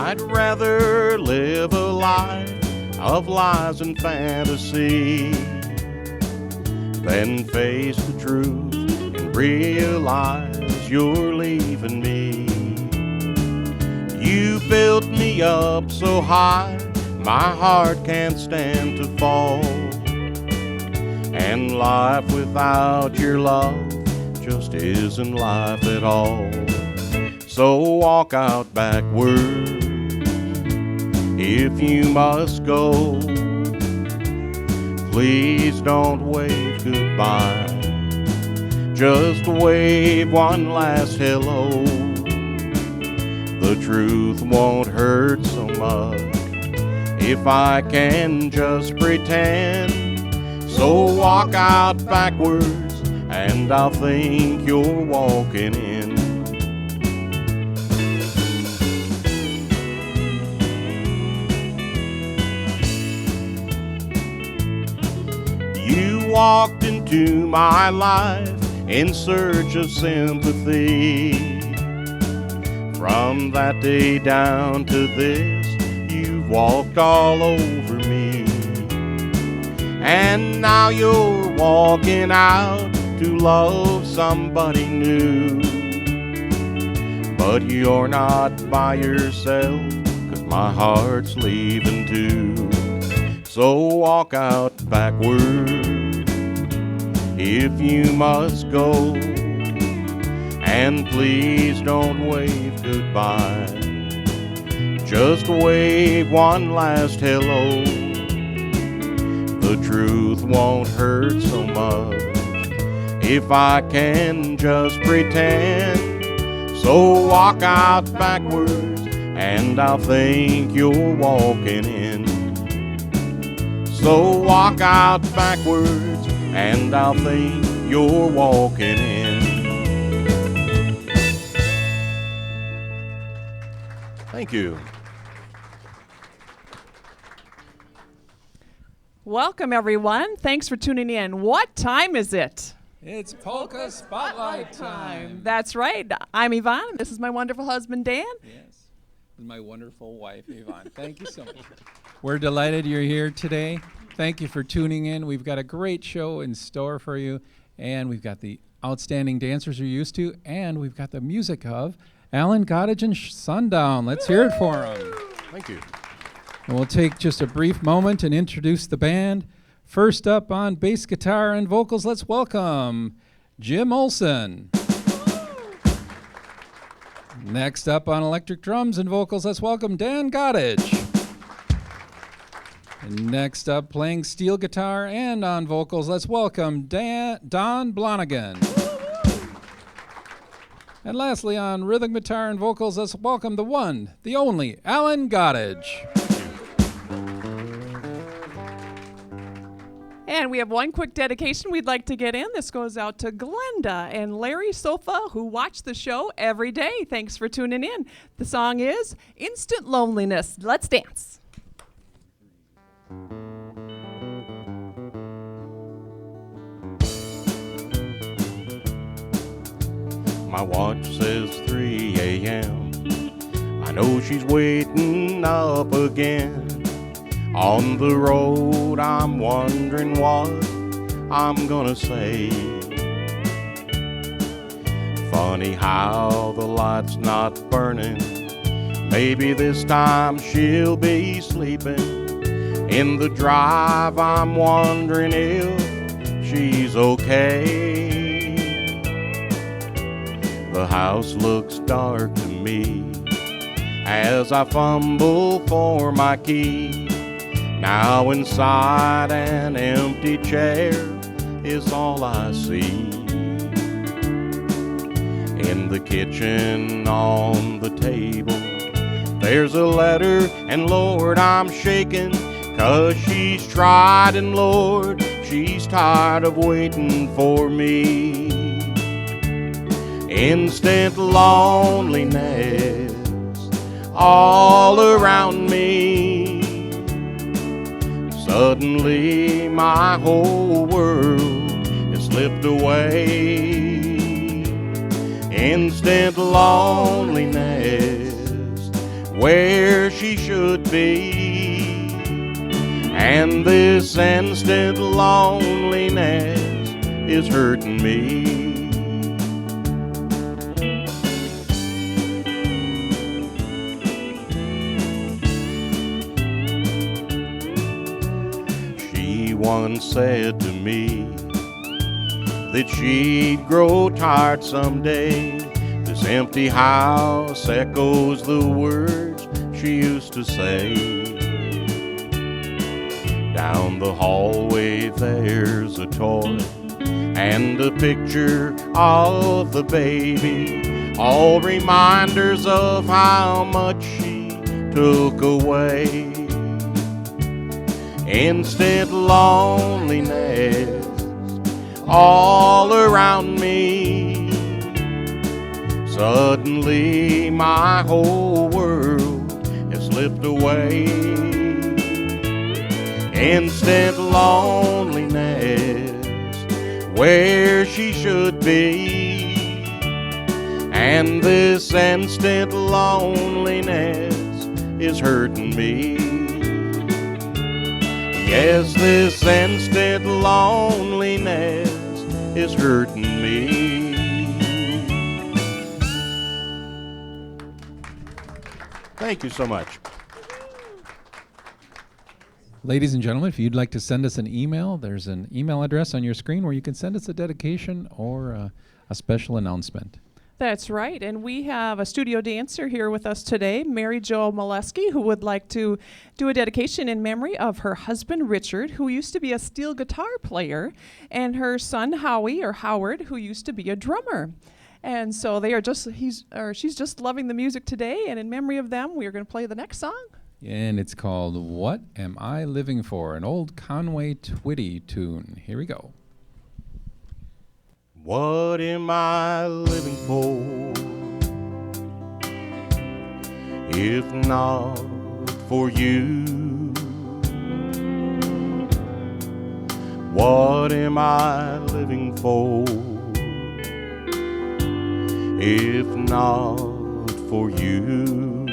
I'd rather live a life of lies and fantasy than face the truth and realize you're leaving me. You built me up so high, my heart can't stand to fall. And life without your love just isn't life at all. So walk out backward if you must go. Please don't wave goodbye, just wave one last hello. The truth won't hurt so much if I can just pretend. So walk out backwards and I'll think you're walking in. You walked into my life in search of sympathy. From that day down to this, you've walked all over me. And now you're walking out to love somebody new. But you're not by yourself, 'cause my heart's leaving too. So walk out backward if you must go. And please don't wave goodbye, just wave one last hello. The truth won't hurt so much if I can just pretend. So walk out backwards and I'll think you're walking in. So walk out backwards and I'll think you're walking in. Thank you. Welcome, everyone. Thanks for tuning in. What time is it? It's Polka Spotlight time. That's right. I'm Yvonne. This is my wonderful husband, Dan. Yes, and my wonderful wife, Yvonne. Thank you so much. We're delighted you're here today. Thank you for tuning in. We've got a great show in store for you, and we've got the outstanding dancers you're used to, and we've got the music of Alan Godage Sundown. Let's hear it for him. Thank you. And we'll take just a brief moment and introduce the band. First up on bass guitar and vocals, let's welcome Jim Olson. Next up on electric drums and vocals, let's welcome Dan Godage. And next up playing steel guitar and on vocals, let's welcome Don Blonigan. And lastly on rhythm guitar and vocals, let's welcome the one, the only, Alan Godage. And we have one quick dedication we'd like to get in. This goes out to Glenda and Larry Sofa, who watch the show every day. Thanks for tuning in. The song is Instant Loneliness. Let's dance. My watch says 3 a.m. I know she's waiting up again. On the road, I'm wondering what I'm gonna say. Funny how the light's not burning. Maybe this time she'll be sleeping. In the drive, I'm wondering if she's okay. The house looks dark to me as I fumble for my key. Now inside an empty chair is all I see. In the kitchen on the table there's a letter, and Lord, I'm shaking, 'cause she's tried, and Lord, she's tired of waiting for me. Instant loneliness all around me. Suddenly my whole world has slipped away. Instant loneliness where she should be. And this instant loneliness is hurting me. She once said to me that she'd grow tired someday. This empty house echoes the words she used to say. Down the hallway there's a toy and a picture of the baby, all reminders of how much she took away. Instant loneliness all around me. Suddenly my whole world has slipped away. Instant loneliness, where she should be. And this instant loneliness is hurting me. Yes, this instant loneliness is hurting me. Thank you so much. Ladies and gentlemen, if you'd like to send us an email, there's an email address on your screen where you can send us a dedication or a special announcement. That's right, and we have a studio dancer here with us today, Mary Jo Molesky, who would like to do a dedication in memory of her husband, Richard, who used to be a steel guitar player, and her son, Howie, or Howard, who used to be a drummer. And so they are she's just loving the music today, and in memory of them, we are going to play the next song. And it's called What Am I Living For? An old Conway Twitty tune. Here we go. What am I living for, if not for you? What am I living for, if not for you?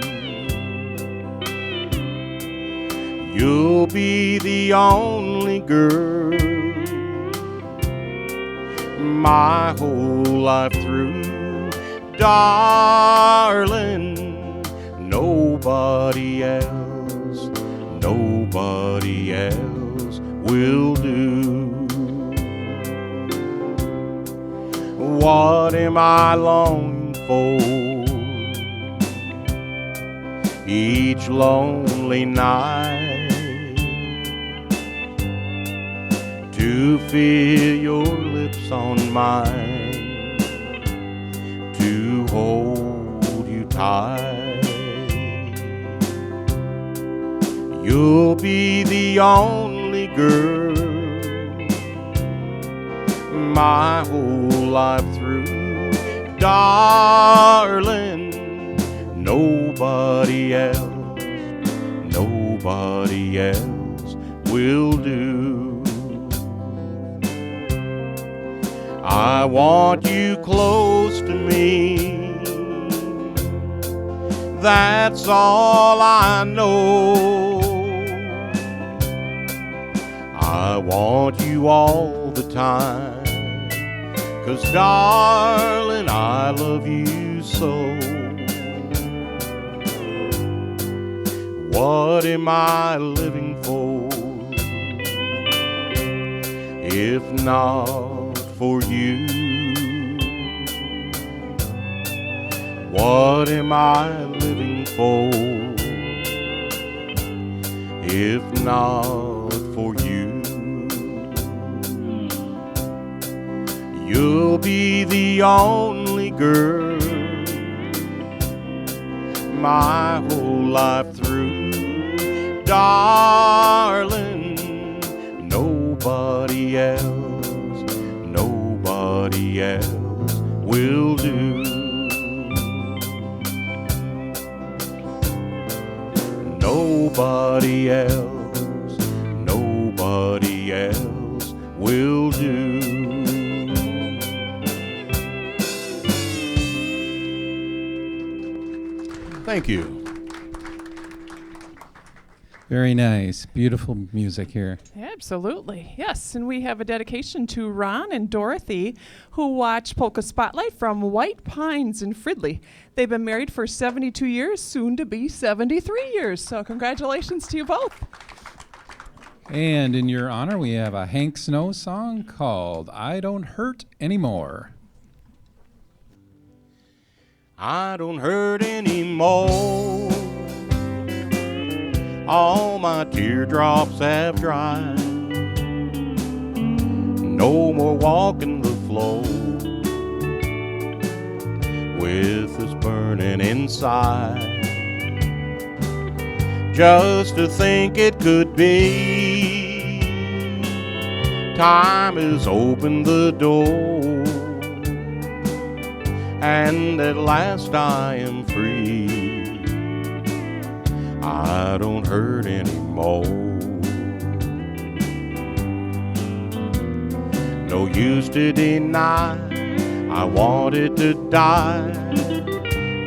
You'll be the only girl my whole life through, darling. Nobody else will do. What am I longing for each lonely night? To feel your lips on mine, to hold you tight. You'll be the only girl my whole life through, darling. Nobody else will do. I want you close to me, that's all I know. I want you all the time, 'cause darling, I love you so. What am I living for, if not for you? What am I living for, if not for you? You'll be the only girl my whole life through, darling. Nobody else will do. Nobody else will do. Thank you. Very nice. Beautiful music here. Absolutely. Yes, and we have a dedication to Ron and Dorothy, who watch Polka Spotlight from White Pines in Fridley. They've been married for 72 years, soon to be 73 years. So congratulations to you both. And in your honor, we have a Hank Snow song called I Don't Hurt Anymore. I don't hurt anymore. All my teardrops have dried. No more walking the floor with this burning inside. Just to think it could be, time has opened the door, and at last I am free. I don't hurt anymore. No use to deny, I wanted to die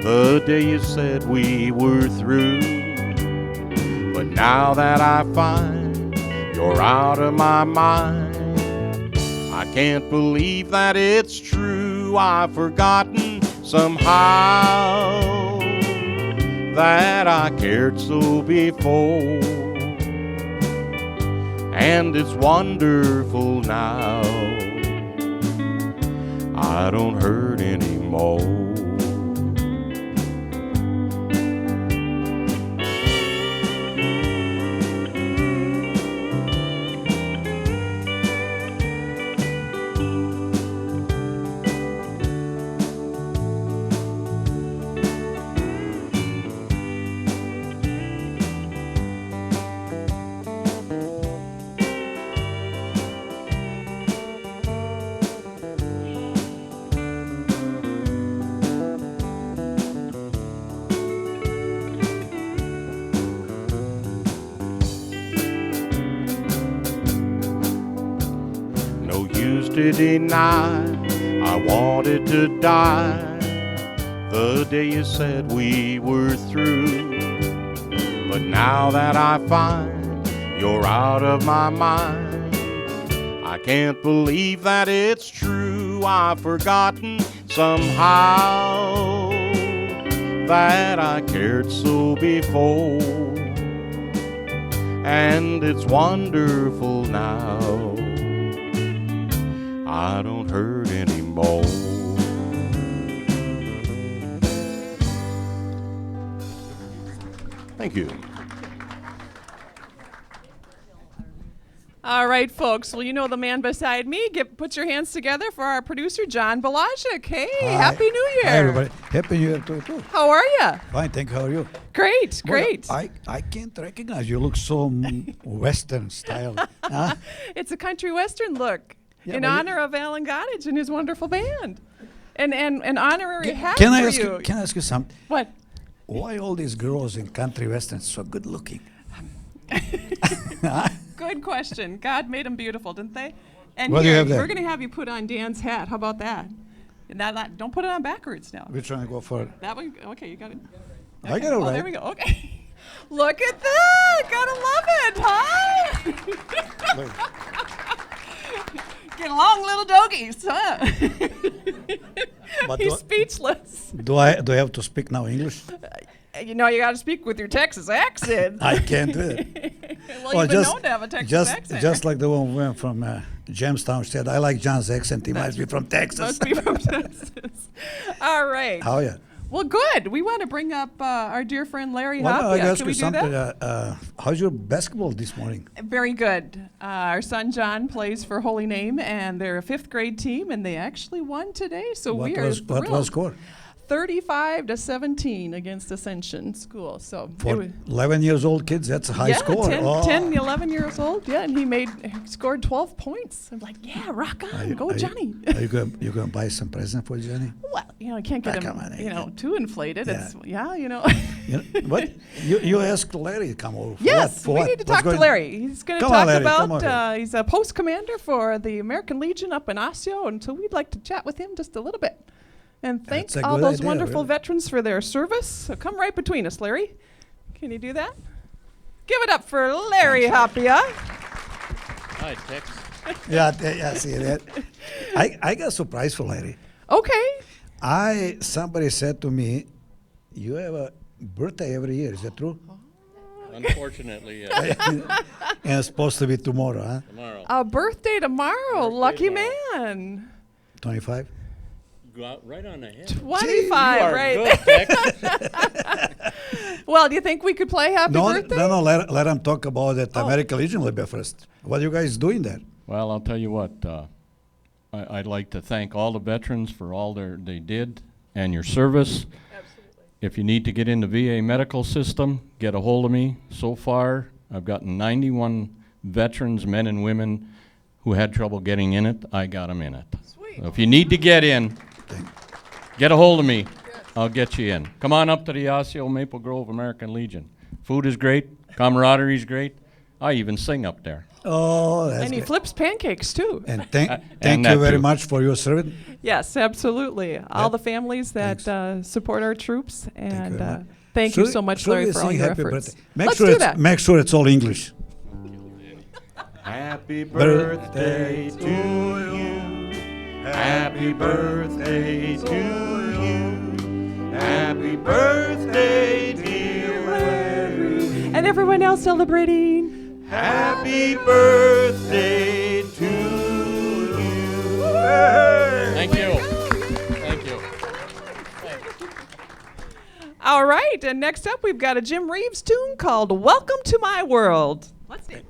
the day you said we were through. But now that I find you're out of my mind, I can't believe that it's true. I've forgotten somehow that I cared so before, and it's wonderful now. I don't hurt anymore. To deny, I wanted to die the day you said we were through. But now that I find you're out of my mind, I can't believe that it's true. I've forgotten somehow that I cared so before, and it's wonderful now. I don't hurt anymore. Thank you. All right, folks. Well, you know the man beside me. Put your hands together for our producer, John Balajic. Hey, Hi. Happy New Year. Hi, everybody. Happy New Year to you, too. How are you? Fine, thank you. How are you? Great, Well, great. I can't recognize you. Look so Western style. Huh? It's a country western look Yeah, in but you- honor of Alan Godage and his wonderful band. And an honorary hat Can I for ask you. you? Can I ask you something? What? Why all these girls in country western so good looking? Good question. God made them beautiful, didn't they? And What do you here, have there? we're going to have you put on Dan's hat. How about that? Don't put it on backwards now. We're trying to go for it. That one, okay, you got it. I got it Oh, right. there we go. Okay. Look at that. Gotta love it, huh? Look. Get along, little doggies, huh? But He's do- speechless. Do I have to speak now English? You know, you got to speak with your Texas accent. I can't do it. Well, you've been known to have a Texas accent. Just like the one who went from Jamestown said, I like John's accent. He must be from Texas. Must be from Texas. All right. How are you? Well, good. We want to bring up our dear friend Larry Well, I Hopia. ask Can you we do something. that? How's your basketball this morning? Very good. Our son John plays for Holy Name, and they're a fifth grade team, and they actually won today. So we are What was thrilled. score? 35-17 against Ascension School. So it For was- 11 years old kids, that's a high yeah, score. 10, 11 years old. Yeah, and he scored 12 points. I'm like, yeah, rock on, go Johnny. Are you going to buy some present for Johnny? Well, I can't get Come on, him, too inflated. Yeah. It's, You know, what? You asked Larry to come over. For Yes, what? For we what? need to What's talk to going- Larry. He's going to Come on, talk Larry, come about, on here. he's a post commander for the American Legion up in Osseo, and so we'd like to chat with him just a little bit. And thank That's a all good those idea, wonderful really. veterans for their service. So come right between us, Larry. Can you do that? Give it up for Larry Hapia. Hi, Tex. Yeah, see that. I got a surprise for Larry. Okay. Somebody said to me, you have a birthday every year. Is that true? Unfortunately, yes. And it's supposed to be tomorrow, huh? Tomorrow. A birthday tomorrow. Lucky man. 25? Go out right on the head. 25, right? Good, Tex. Well, do you think we could play Happy Birthday? No, let him talk about that American Legion a little bit first. What are you guys doing there? Well, I'll tell you what. I'd like to thank all the veterans for all they did and your service. Absolutely. If you need to get in the VA medical system, get a hold of me. So far, I've gotten 91 veterans, men and women, who had trouble getting in it. I got them in it. Sweet. So if you need to get in, get a hold of me. I'll get you in. Come on up to the Osseo Maple Grove American Legion. Food is great. Camaraderie is great. I even sing up there. Oh, that's And he good. flips pancakes too. And thank and you that very too. much for your service. Yes, absolutely. All Yep. the families that support our troops, and very much. thank you so much, Larry, we for all sing your happy efforts. birthday. Make Let's sure do it's, that. Make sure it's all English. Happy birthday to you. Happy birthday to you. Happy birthday, dear Larry. And everyone else celebrating. Happy birthday to you. Thank you. Thank you. All right, and next up we've got a Jim Reeves tune called Welcome to My World. Let's dance.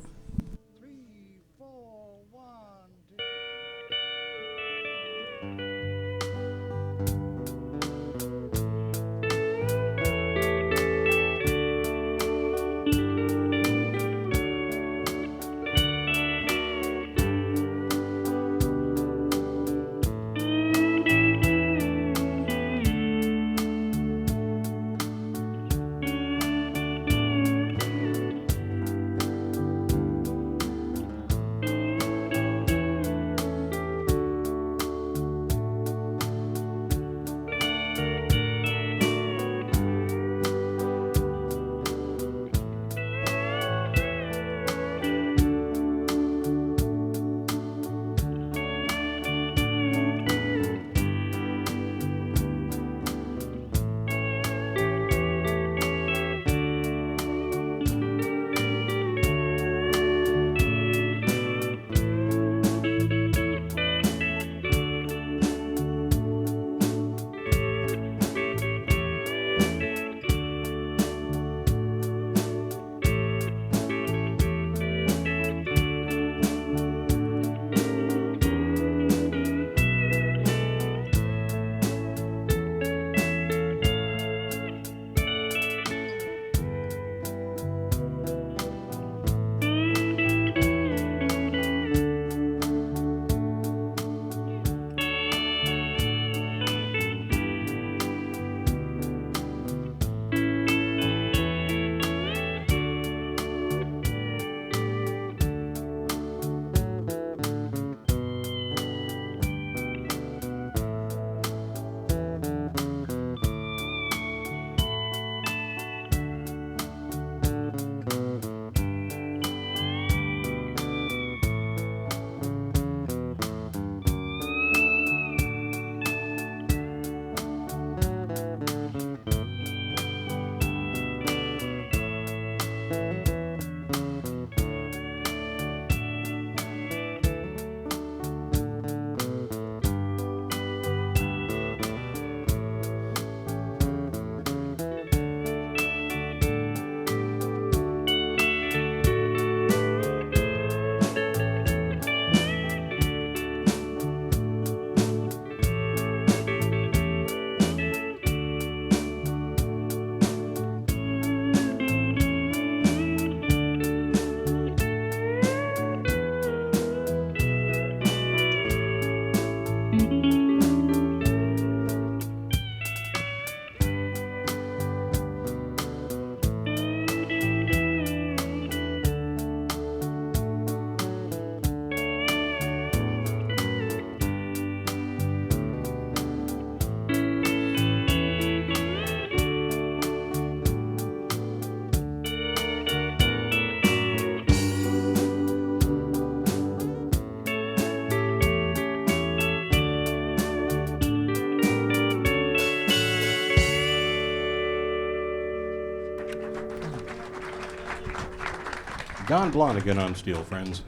Don Blonigan on steel, friends.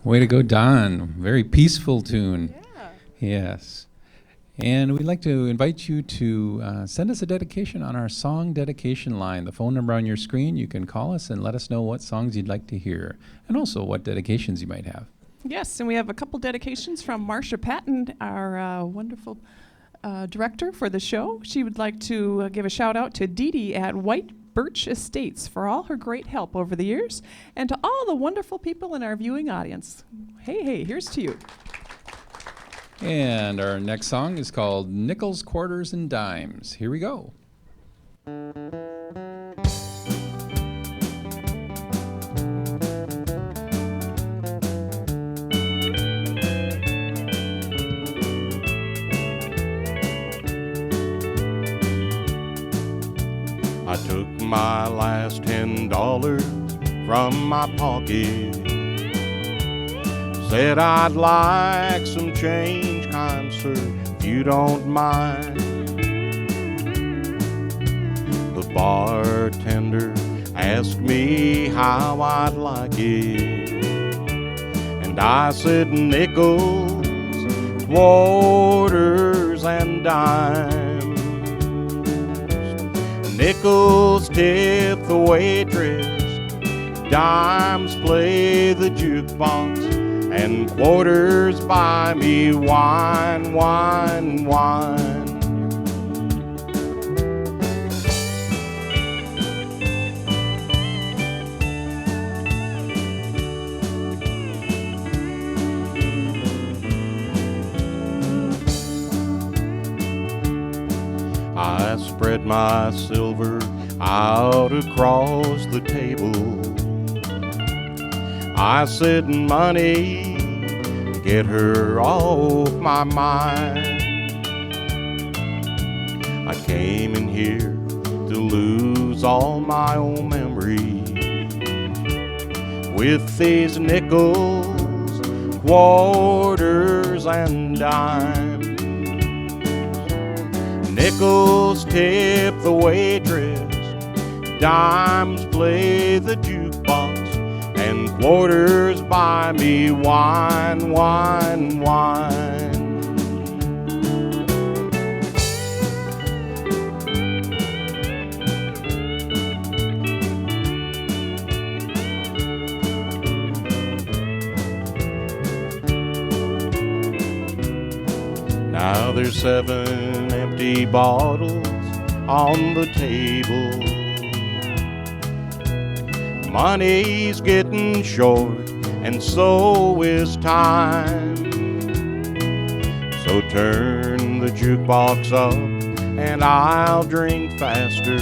Way to go, Don. Very peaceful tune. Yeah. Yes. And we'd like to invite you to send us a dedication on our song dedication line. The phone number on your screen, you can call us and let us know what songs you'd like to hear, and also what dedications you might have. Yes, and we have a couple dedications from Marcia Patton, our wonderful director for the show. She would like to give a shout out to Dee Dee at White Birch Estates for all her great help over the years, and to all the wonderful people in our viewing audience. Hey, here's to you. And our next song is called Nickels, Quarters, and Dimes. Here we go. I took my last $10 from my pocket. Said I'd like some change, kind sir, if you don't mind. The bartender asked me how I'd like it, and I said nickels, quarters, and dimes. Nickels tip the waitress, dimes play the jukebox, and quarters buy me wine, wine, wine. I spread my silver out across the table. I said, money, get her off my mind. I came in here to lose all my old memories with these nickels, quarters, and dimes. Nickels tip the waitress, dimes play the jukebox, and quarters buy me wine, wine, wine. Now there's 7 empty bottles on the table. Money's getting short, and so is time. So turn the jukebox up, and I'll drink faster.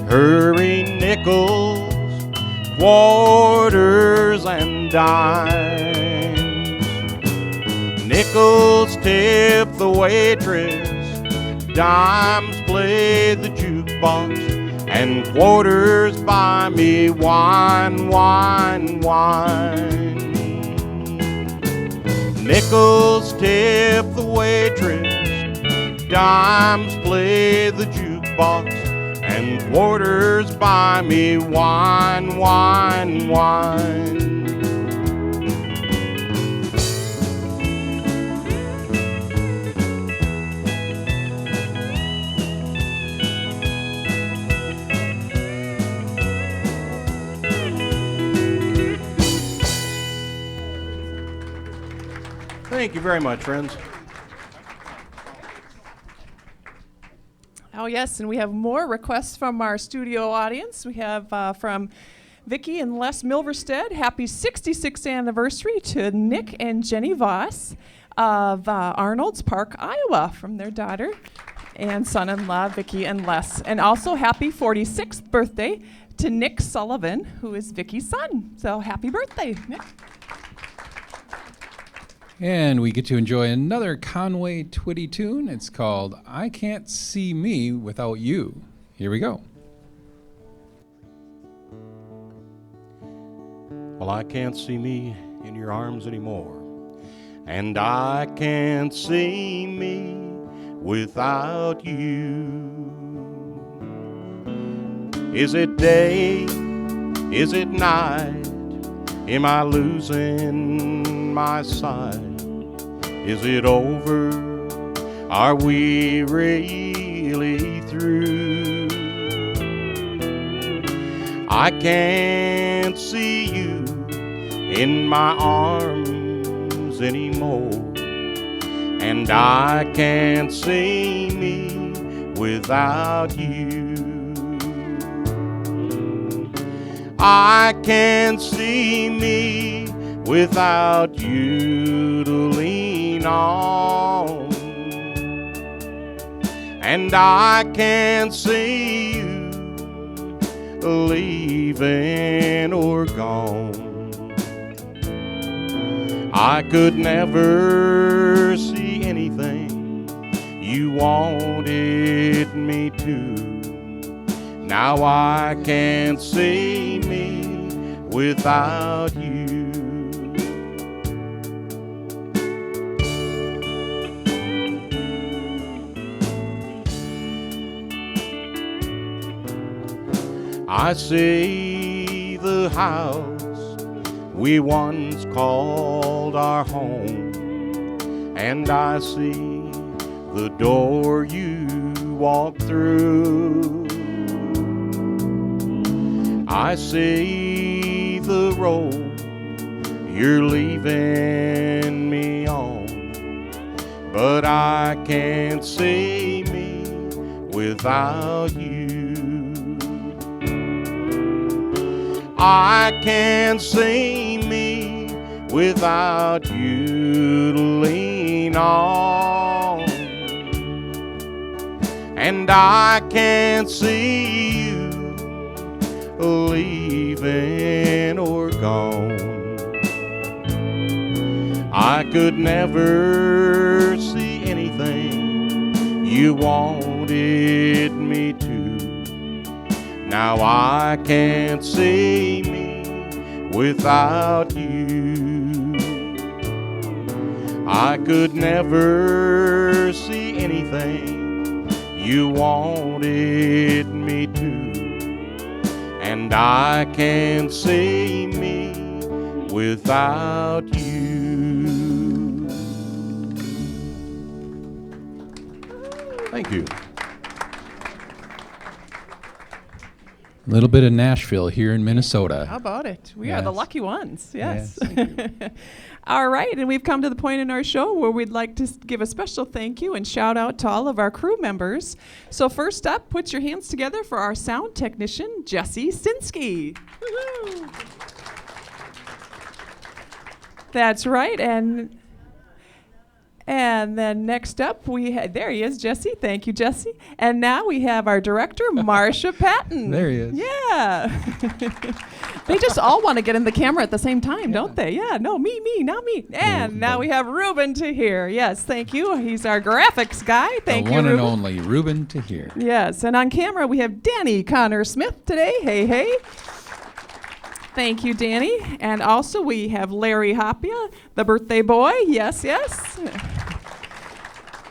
Hurry, nickels, quarters, and dimes. Nickels tip the waitress, dimes play the jukebox, and quarters buy me wine, wine, wine. Nickels tip the waitress, dimes play the jukebox, and quarters buy me wine, wine, wine. Thank you very much, friends. Oh, yes, and we have more requests from our studio audience. We have from Vicki and Les Milverstead, happy 66th anniversary to Nick and Jenny Voss of Arnold's Park, Iowa, from their daughter and son-in-law, Vicki and Les. And also happy 46th birthday to Nick Sullivan, who is Vicki's son. So happy birthday, Nick. And we get to enjoy another Conway Twitty tune. It's called I Can't See Me Without You. Here we go. Well, I can't see me in your arms anymore, and I can't see me without you. Is it day? Is it night? Am I losing my sight? Is it over? Are we really through? I can't see you in my arms anymore, and I can't see me without you. I can't see me without you to lean on, and I can't see you leaving or gone. I could never see anything you wanted me to. Now I can't see me without you. I see the house we once called our home, and I see the door you walked through. I see the road you're leaving me on, but I can't see me without you. I can't see me without you to lean on, and I can't see you leaving or gone. I could never see anything you wanted me to. Now I can't see me without you. I could never see anything you wanted me to, and I can't see me without you. Thank you. A little bit of Nashville here in Minnesota. How about it? We are the Yes. lucky ones. Yes. Yes, All right, and we've come to the point in our show where we'd like to give a special thank you and shout out to all of our crew members. So first up, put your hands together for our sound technician, Jesse Sinsky. Woo-hoo. That's right, and then next up, there he is, Jesse. Thank you, Jesse. And now we have our director, Marcia Patton. There he is. Yeah. They just all want to get in the camera at the same time, don't they? Yeah, no, me, not me. And now we have Ruben Tahir. Yes, thank you. He's our graphics guy. Thank the you, one and Ruben. only Ruben Tahir. Yes, and on camera we have Danny Connor Smith today. Hey, hey. Thank you, Danny. And also we have Larry Hopia, the birthday boy. Yes, yes.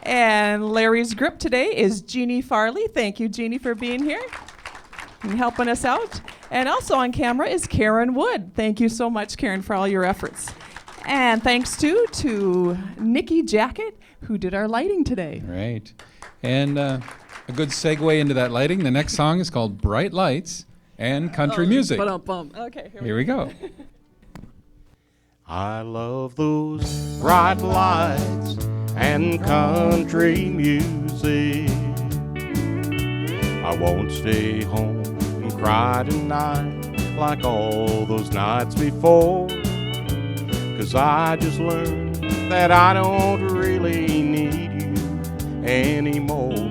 And Larry's grip today is Jeannie Farley. Thank you, Jeannie, for being here and helping us out. And also on camera is Karen Wood. Thank you so much, Karen, for all your efforts. And thanks to Nikki Jacket, who did our lighting today. Right. And a good segue into that lighting. The next song is called Bright Lights and Country Music. Ba-dum-bum. Okay, Here we go. I love those bright lights and country music. I won't stay home and cry tonight like all those nights before, 'cause I just learned that I don't really need you anymore.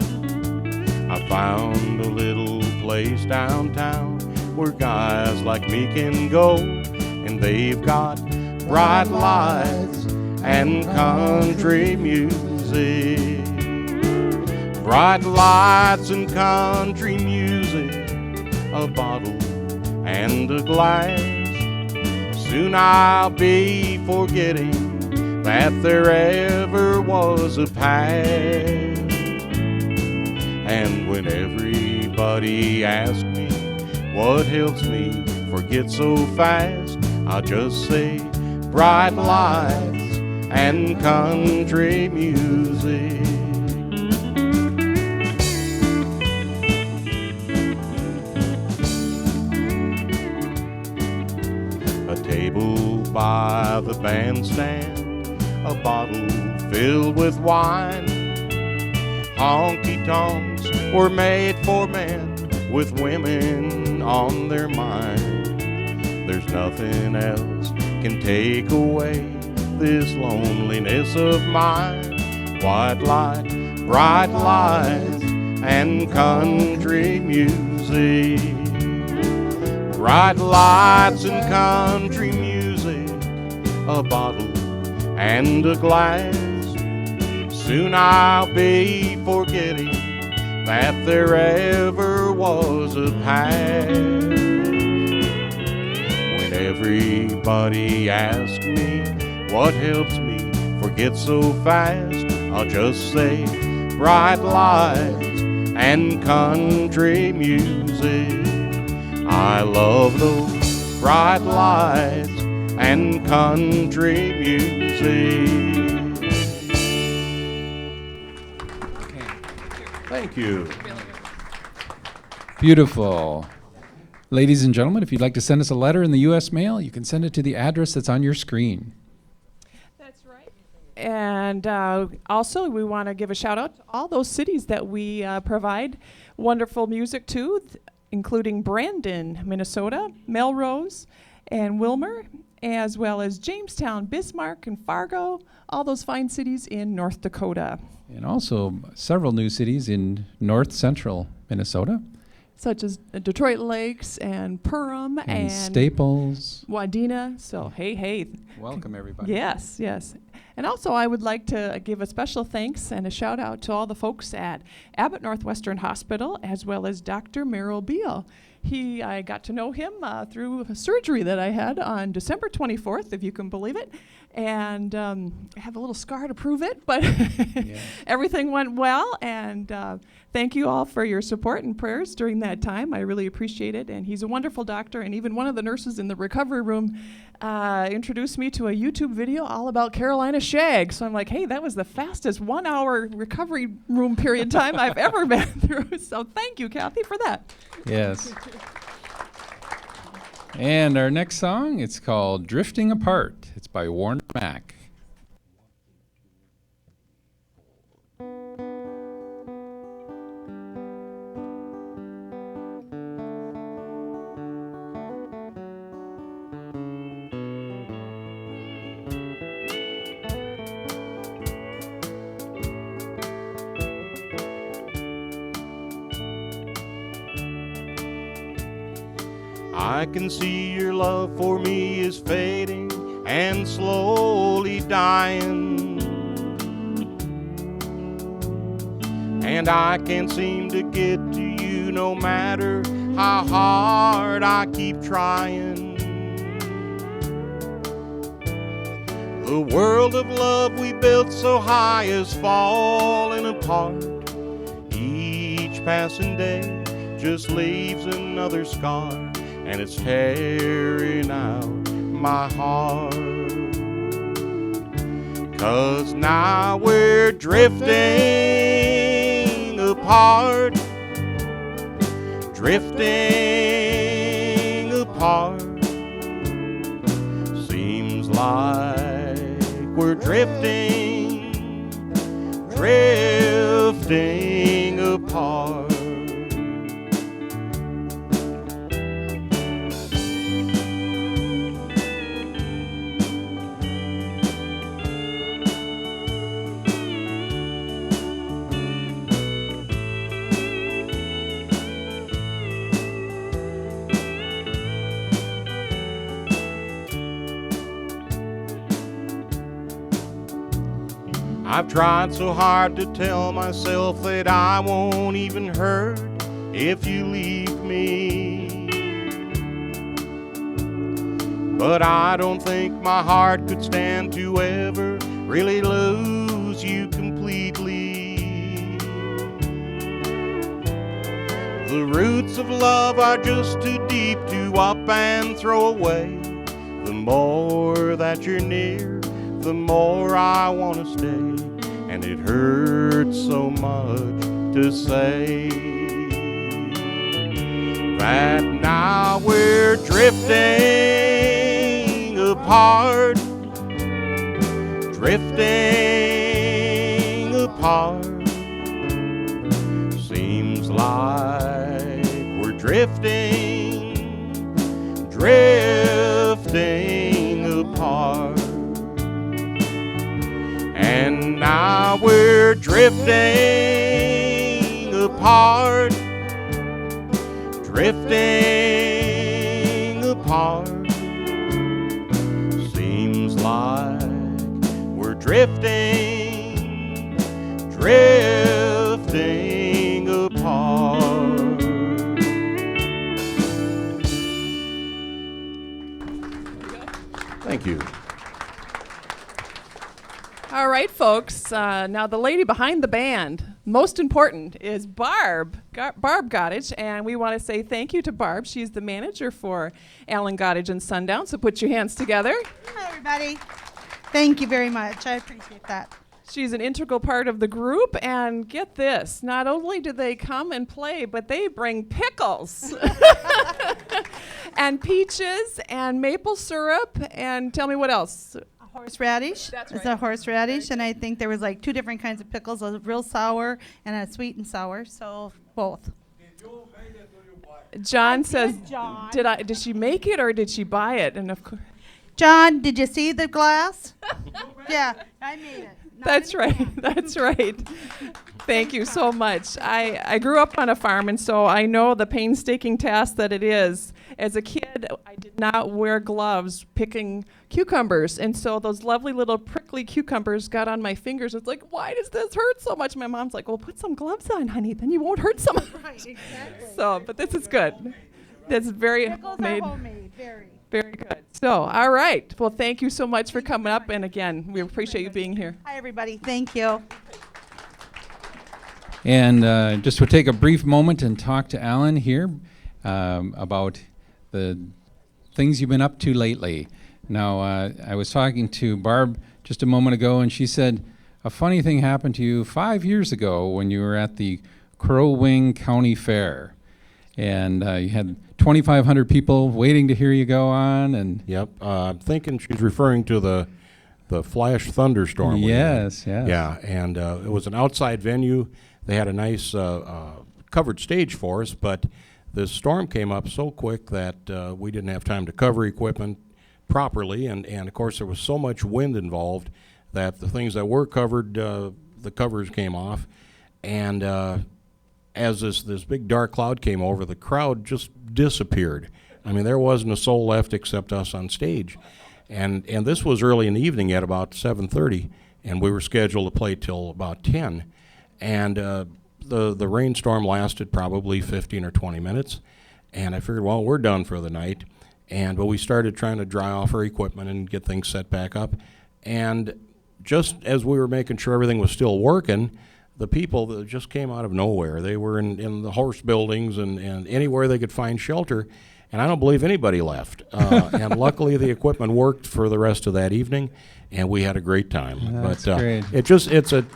I found a little place downtown where guys like me can go, and they've got bright lights and country music. Bright lights and country music, a bottle and a glass. Soon I'll be forgetting that there ever was a past. And when everybody asks me what helps me forget so fast. I'll just say bright lights and country music. A table by the bandstand, a bottle filled with wine. Honky-tonks were made for men with women on their mind. There's nothing else can take away this loneliness of mine. White light, bright lights, and country music. Bright lights and country music, a bottle and a glass. Soon I'll be forgetting that there ever was a past. When everybody asks me what helps me forget so fast, I'll just say bright lights and country music. I love those bright lights and country music. Thank you. Beautiful. Ladies and gentlemen, if you'd like to send us a letter in the U.S. mail, you can send it to the address that's on your screen. That's right. And also, we want to give a shout out to all those cities that we provide wonderful music to, including Brandon, Minnesota, Melrose, and Wilmer, as well as Jamestown, Bismarck, and Fargo, all those fine cities in North Dakota. And also several new cities in north central Minnesota. Such as Detroit Lakes and Perham and Staples. Wadena. So, hey. Welcome, everybody. Yes. And also, I would like to give a special thanks and a shout out to all the folks at Abbott Northwestern Hospital, as well as Dr. Merrill Beal. I got to know him through a surgery that I had on December 24th, if you can believe it. And I have a little scar to prove it, but everything went well. And thank you all for your support and prayers during that time. I really appreciate it. And he's a wonderful doctor. And even one of the nurses in the recovery room introduced me to a YouTube video all about Carolina shag. So I'm like, hey, that was the fastest 1 hour recovery room period time I've ever been through. So thank you, Kathy, for that. Yes. And our next song, it's called Drifting Apart. It's by Warner Mack. I can see your love for me is fading and slowly dying, and I can't seem to get to you no matter how hard I keep trying. The world of love we built so high is falling apart. Each passing day just leaves another scar, and it's tearing out my heart. 'Cause now we're drifting apart, drifting apart. Seems like we're drifting, drifting apart. I've tried so hard to tell myself that I won't even hurt if you leave me, but I don't think my heart could stand to ever really lose you completely. The roots of love are just too deep to up and throw away. The more that you're near, the more I want to stay. And it hurts so much to say that now we're drifting apart, drifting apart. Seems like we're drifting, drifting apart. And now we're drifting apart, drifting apart. Seems like we're drifting, drifting apart. Thank you. All right, folks. Now the lady behind the band, most important, is Barb Godage, and we want to say thank you to Barb. She's the manager for Alan Godage and Sundown, so put your hands together. Hi, everybody. Thank you very much. I appreciate that. She's an integral part of the group, and get this, not only do they come and play, but they bring pickles and peaches and maple syrup, and tell me what else. Horseradish. That's It's right. a horseradish, and I think there was like 2 different kinds of pickles, a real sour and a sweet and sour, so both. John says, John. did she make it or did she buy it? And of course, John, did you see the glass? Yeah, I made it. Not that's in right. the glass. That's right. Thank you so much. I grew up on a farm, and so I know the painstaking task that it is. As a kid, I did not wear gloves picking cucumbers, and so those lovely little prickly cucumbers got on my fingers. It's like, why does this hurt so much? My mom's like, well, put some gloves on, honey, then you won't hurt so much. Right, exactly. So, but this is good. That's very Pickles homemade. are homemade, very. Very good. So, all right. Well, thank you so much for coming up, and again, we appreciate you being here. Hi, everybody. Thank you. And just to take a brief moment and talk to Alan here about the things you've been up to lately. Now, I was talking to Barb just a moment ago, and she said a funny thing happened to you 5 years ago when you were at the Crow Wing County Fair. And you had 2,500 people waiting to hear you go on. And Yep. I'm thinking she's referring to the flash thunderstorm. we had. yes, yes. Yeah, and it was an outside venue. They had a nice covered stage for us, but the storm came up so quick that we didn't have time to cover equipment properly, and of course there was so much wind involved that the things that were covered, the covers came off, and as this big dark cloud came over, the crowd just disappeared. I mean, there wasn't a soul left except us on stage. And this was early in the evening at about 7:30, and we were scheduled to play till about 10. And the rainstorm lasted probably 15 or 20 minutes, and I figured, well, we're done for the night. But we started trying to dry off our equipment and get things set back up. And just as we were making sure everything was still working, the people that just came out of nowhere. They were in the horse buildings and anywhere they could find shelter, and I don't believe anybody left. And luckily the equipment worked for the rest of that evening, and we had a great time. That's but great. it's a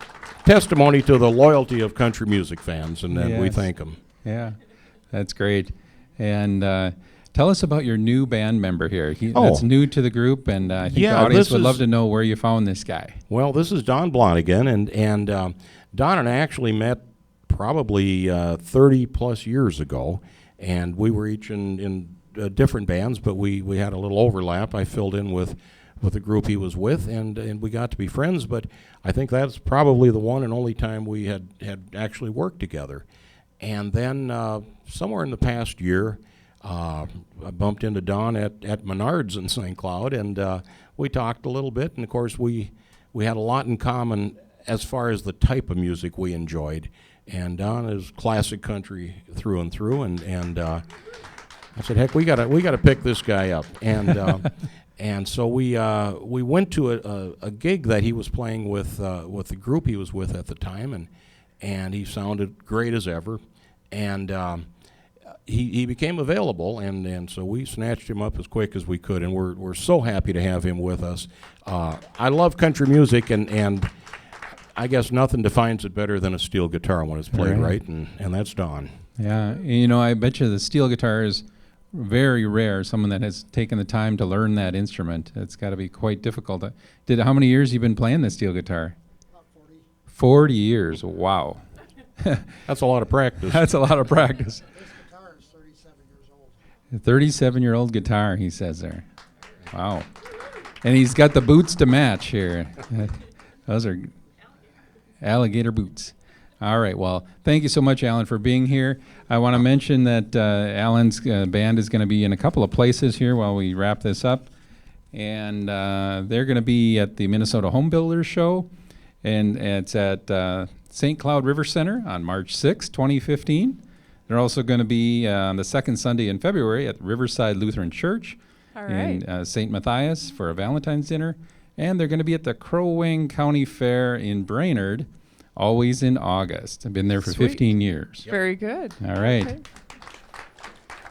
testimony to the loyalty of country music fans, and we Yes. thank them. Yeah, that's great. And tell us about your new band member here. Oh. That's new to the group, and I think the Yeah, audience this would love is- to know where you found this guy. Well, this is Don Blonigan, and Don and I actually met probably 30 plus years ago, and we were each in different bands, but we had a little overlap. I filled in with the group he was with, and we got to be friends, but I think that's probably the one and only time we had actually worked together. And then somewhere in the past year, I bumped into Don at Menards in St. Cloud, and we talked a little bit, and of course we had a lot in common as far as the type of music we enjoyed. And Don is classic country through and through, and I said, heck, we gotta pick this guy up. And and so we went to a gig that he was playing with the group he was with at the time, and he sounded great as ever. And he became available, and so we snatched him up as quick as we could, and we're so happy to have him with us. I love country music, and I guess nothing defines it better than a steel guitar when it's played right, and that's Don. Yeah, you know, I bet you the steel guitar is very rare, someone that has taken the time to learn that instrument. It's got to be quite difficult. How many years you been playing the steel guitar? About 40. 40 years, wow. That's a lot of practice. That's a lot of practice. This guitar is 37 years old. 37-year-old guitar, he says there. Wow. And he's got the boots to match here. Those are alligator boots. All right, well, thank you so much, Alan, for being here. I want to mention that Alan's band is going to be in a couple of places here while we wrap this up. And they're going to be at the Minnesota Home Builders Show, and it's at St. Cloud River Center on March 6, 2015. They're also going to be on the second Sunday in February at Riverside Lutheran Church in St. Matthias for a Valentine's dinner. And they're going to be at the Crow Wing County Fair in Brainerd, always in August. I've been there for 15 years. Very good. All right. Okay.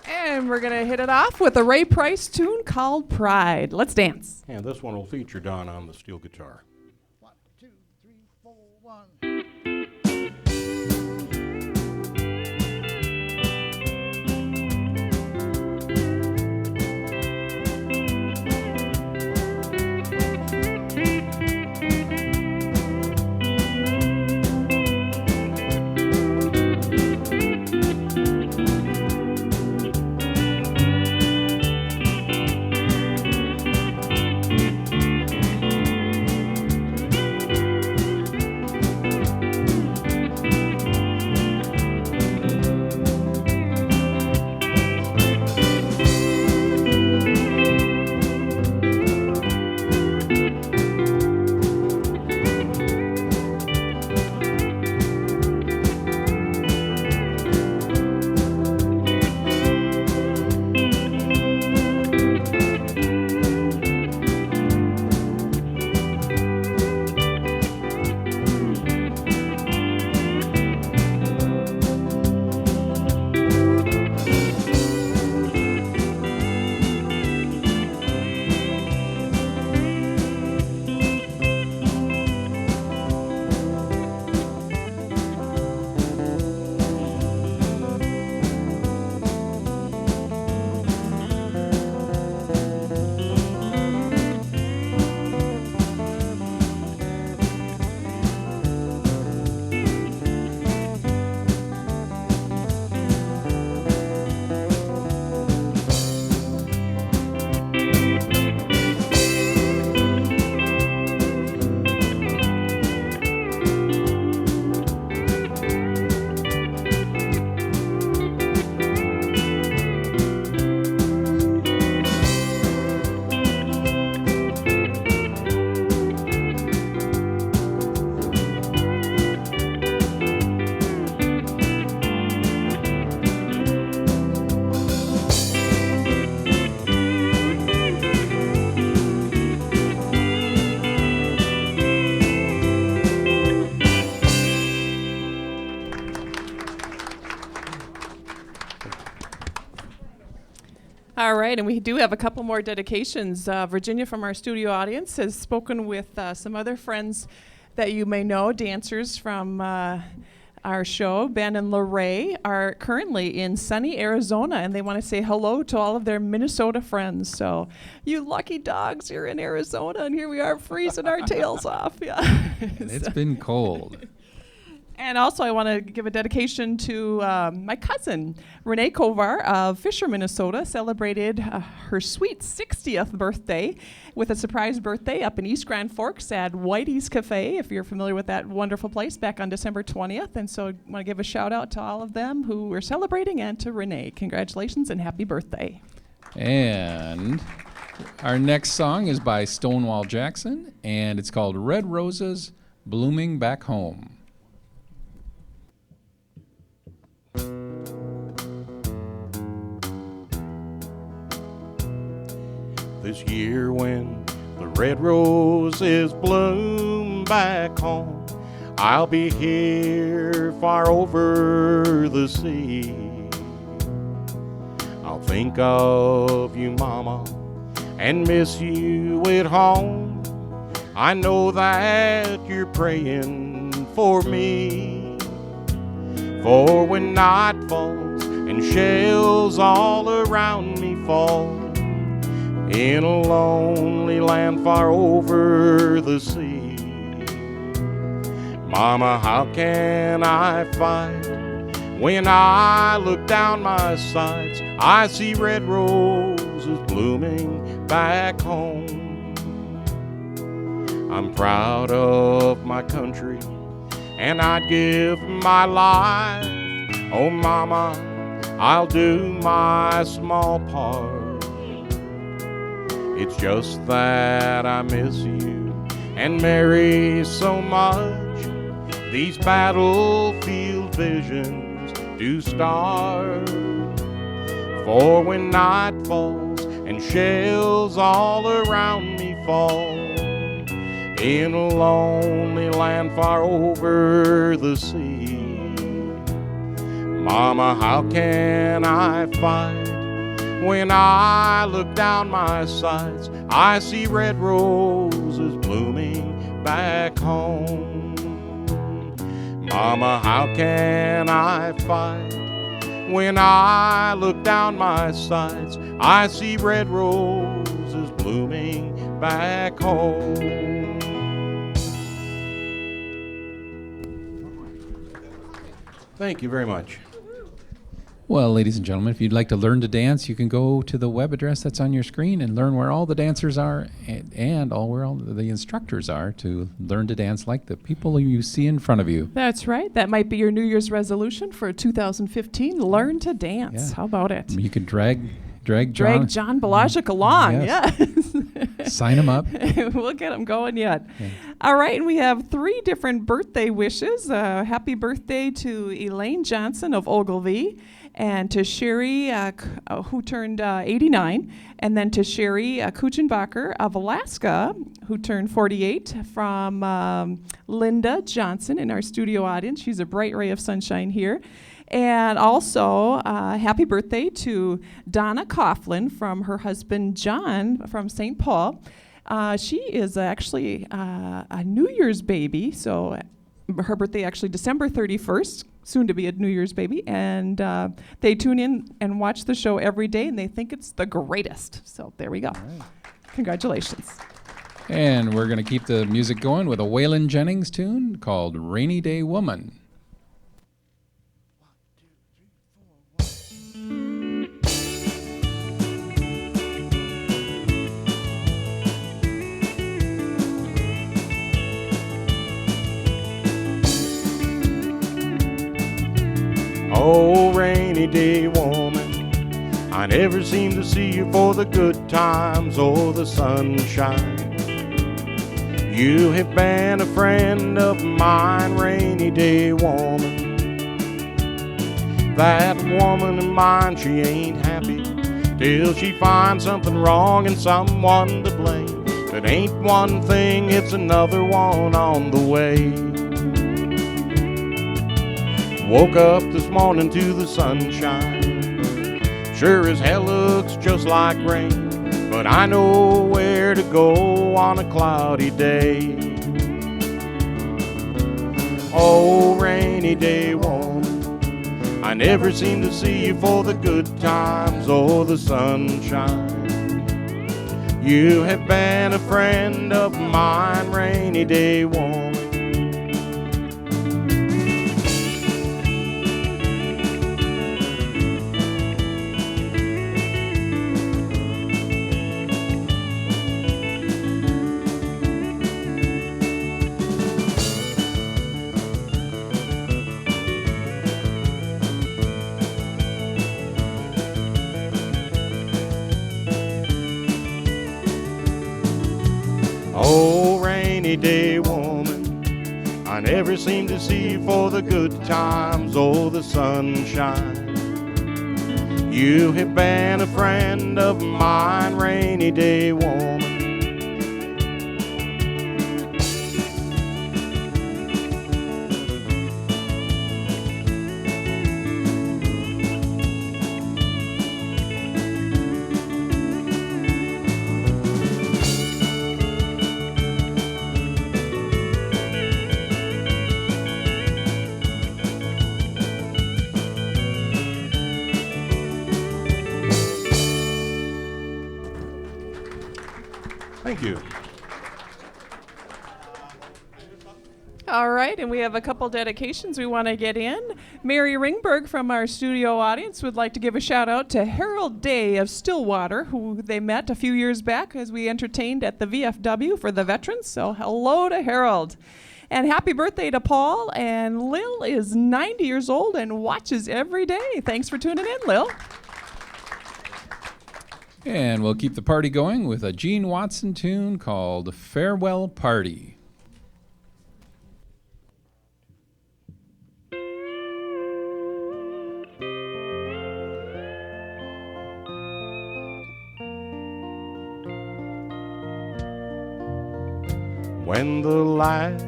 And we're going to hit it off with a Ray Price tune called Pride. Let's dance. And this one will feature Don on the steel guitar. 1, 2, 3, 4, 1. All right, and we do have a couple more dedications. Virginia from our studio audience has spoken with some other friends that you may know, dancers from our show. Ben and Lorraine are currently in sunny Arizona, and they want to say hello to all of their Minnesota friends. So, you lucky dogs, you're in Arizona, and here we are freezing our tails off. Yeah, It's been cold. And also, I want to give a dedication to my cousin, Renee Kovar of Fisher, Minnesota, celebrated her sweet 60th birthday with a surprise birthday up in East Grand Forks at Whitey's Cafe, if you're familiar with that wonderful place, back on December 20th. And so I want to give a shout out to all of them who were celebrating, and to Renee. Congratulations and happy birthday. And our next song is by Stonewall Jackson, and it's called Red Roses Blooming Back Home. This year when the red roses bloom back home, I'll be here far over the sea. think of you, Mama, and miss you at home. I know that you're praying for me. For when night falls and shells all around me fall, in a lonely land far over the sea, Mama, how can I fight when I look down my sights? I see red roses blooming back home. I'm proud of my country and I'd give my life. Oh, Mama, I'll do my small part. It's just that I miss you and Mary so much. These battlefield visions do start. For when night falls and shells all around me fall, in a lonely land far over the sea, Mama, how can I fight when I look down my sights? I see red roses blooming back home. Mama, how can I fight when I look down my sights? I see red roses blooming back home. Thank you very much. Well, ladies and gentlemen, if you'd like to learn to dance, you can go to the web address that's on your screen and learn where all the dancers are and where all the instructors are to learn to dance like the people you see in front of you. That's right. That might be your New Year's resolution for 2015. Learn to dance. Yeah. How about it? You could drag John. Drag John Balajic along. Yes. Yes. Sign him up. We'll get him going yet. Yeah. All right, and we have 3 different birthday wishes. Happy birthday to Elaine Johnson of Ogilvie, and to Sherry, who turned 89, and then to Sherry Kuchenbacher of Alaska, who turned 48, from Linda Johnson in our studio audience. She's a bright ray of sunshine here. And also, happy birthday to Donna Coughlin from her husband John from St. Paul. She is actually a New Year's baby, so her birthday actually December 31st, soon to be a New Year's baby, and they tune in and watch the show every day, and they think it's the greatest. So there we go. Right. Congratulations. And we're going to keep the music going with a Waylon Jennings tune called Rainy Day Woman. Oh, rainy day woman, I never seem to see you for the good times or the sunshine. You have been a friend of mine, rainy day woman. That woman of mine, she ain't happy till she finds something wrong and someone to blame. It ain't one thing, it's another one on the way. Woke up this morning to the sunshine. Sure as hell looks just like rain, but I know where to go on a cloudy day. Oh, rainy day woman, I never seem to see you for the good times or the sunshine. You have been a friend of mine, rainy day woman. Oh, rainy day woman, I never seem to see you for the good times or the sunshine. You have been a friend of mine, rainy day woman. All right, and we have a couple dedications we want to get in. Mary Ringberg from our studio audience would like to give a shout out to Harold Day of Stillwater, who they met a few years back as we entertained at the VFW for the veterans. So hello to Harold. And happy birthday to Paul. And Lil is 90 years old and watches every day. Thanks for tuning in, Lil. And we'll keep the party going with a Gene Watson tune called Farewell Party. When the last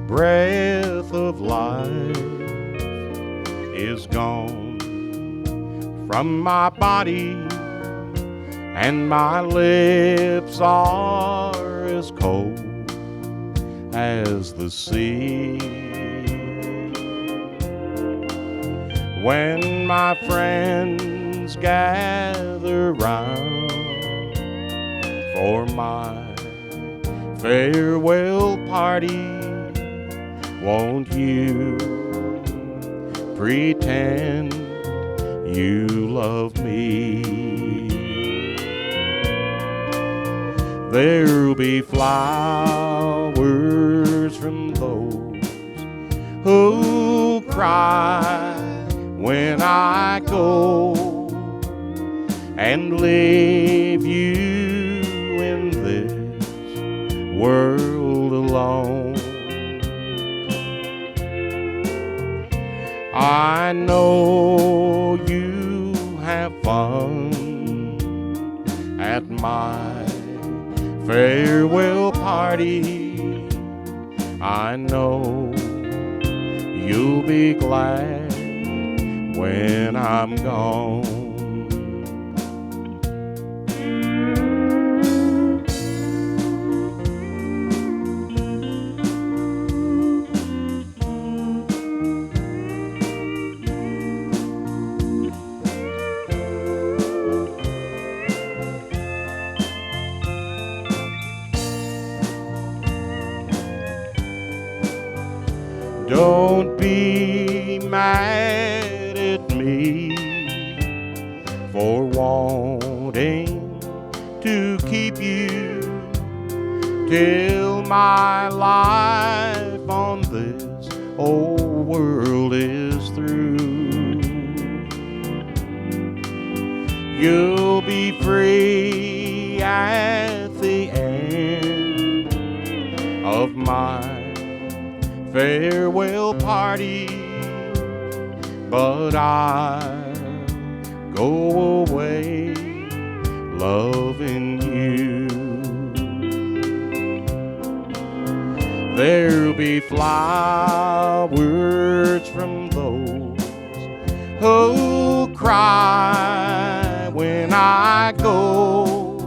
breath of life is gone from my body and my lips are as cold as the sea, when my friends gather round for my farewell party, won't you pretend you love me? There'll be flowers from those who cry when I go and leave you in this world alone. I know you have fun at my farewell party. I know you'll be glad when I'm gone. Don't be mad at me for wanting to keep you till my life on this old world is through. You'll be free at the end of my farewell party, but I'll go away loving you. There'll be flowers from those who cry when I go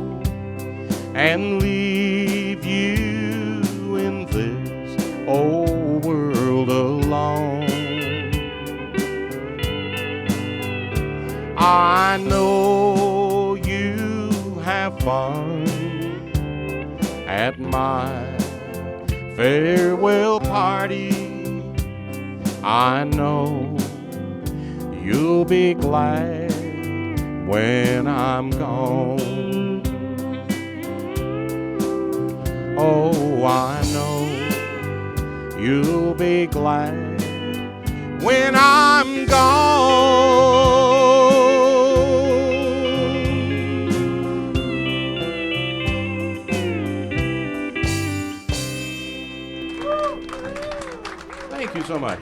and leave you in this old world alone. I know you have fun at my farewell party. I know you'll be glad when I'm gone. Oh, I know you'll be glad when I'm gone. Thank you so much.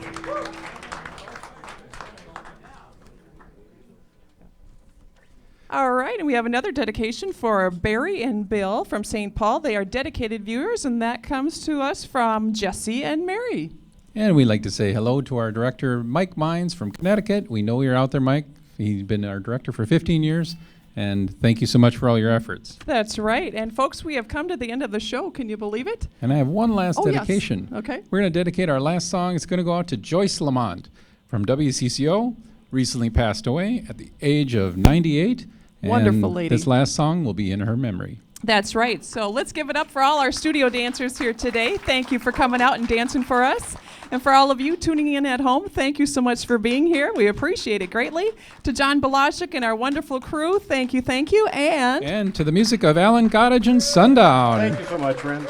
All right, and we have another dedication for Barry and Bill from St. Paul. They are dedicated viewers, and that comes to us from Jesse and Mary. And we'd like to say hello to our director, Mike Mines from Connecticut. We know you're out there, Mike. He's been our director for 15 years, and thank you so much for all your efforts. That's right. And folks, we have come to the end of the show. Can you believe it? And I have one last Oh, yes. dedication. Okay. We're going to dedicate our last song. It's going to go out to Joyce Lamont from WCCO, recently passed away at the age of 98. Wonderful and lady. This last song will be in her memory. That's right. So let's give it up for all our studio dancers here today. Thank you for coming out and dancing for us. And for all of you tuning in at home, thank you so much for being here. We appreciate it greatly. To John Balashik and our wonderful crew, thank you, thank you. And to the music of Alan Godage and Sundown. Thank you so much, friends.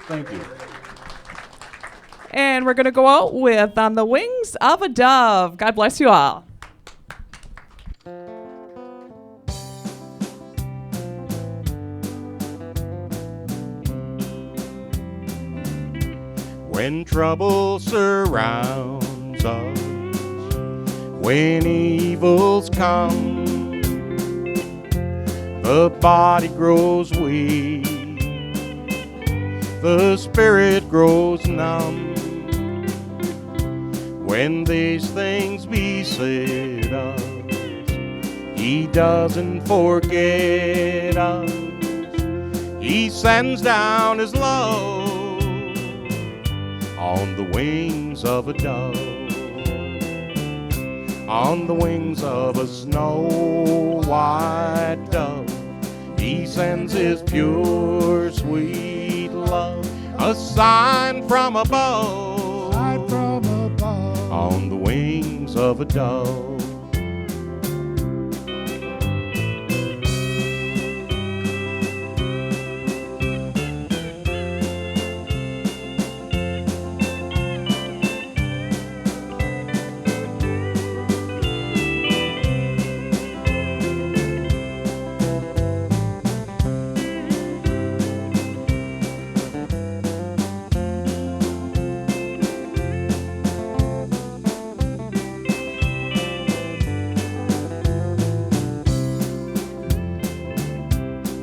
Thank you. And we're going to go out with On the Wings of a Dove. God bless you all. When trouble surrounds us, when evils come, the body grows weak, the spirit grows numb. When these things beset us, He doesn't forget us. He sends down His love on the wings of a dove, on the wings of a snow white dove. He sends His pure, sweet love, a sign from above, on the wings of a dove.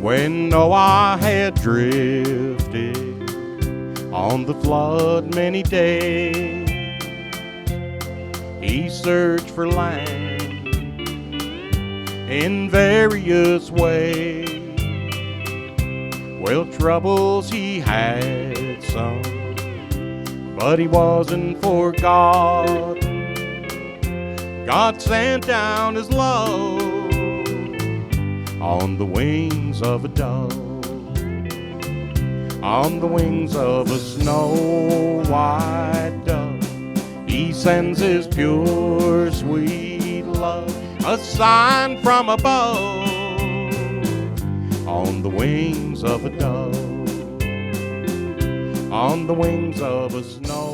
When Noah had drifted on the flood many days, he searched for land in various ways. Well, troubles he had some, but he wasn't forgotten. God sent down His love on the wings of a dove, on the wings of a snow white dove. He sends His pure, sweet love, a sign from above, on the wings of a dove, on the wings of a snow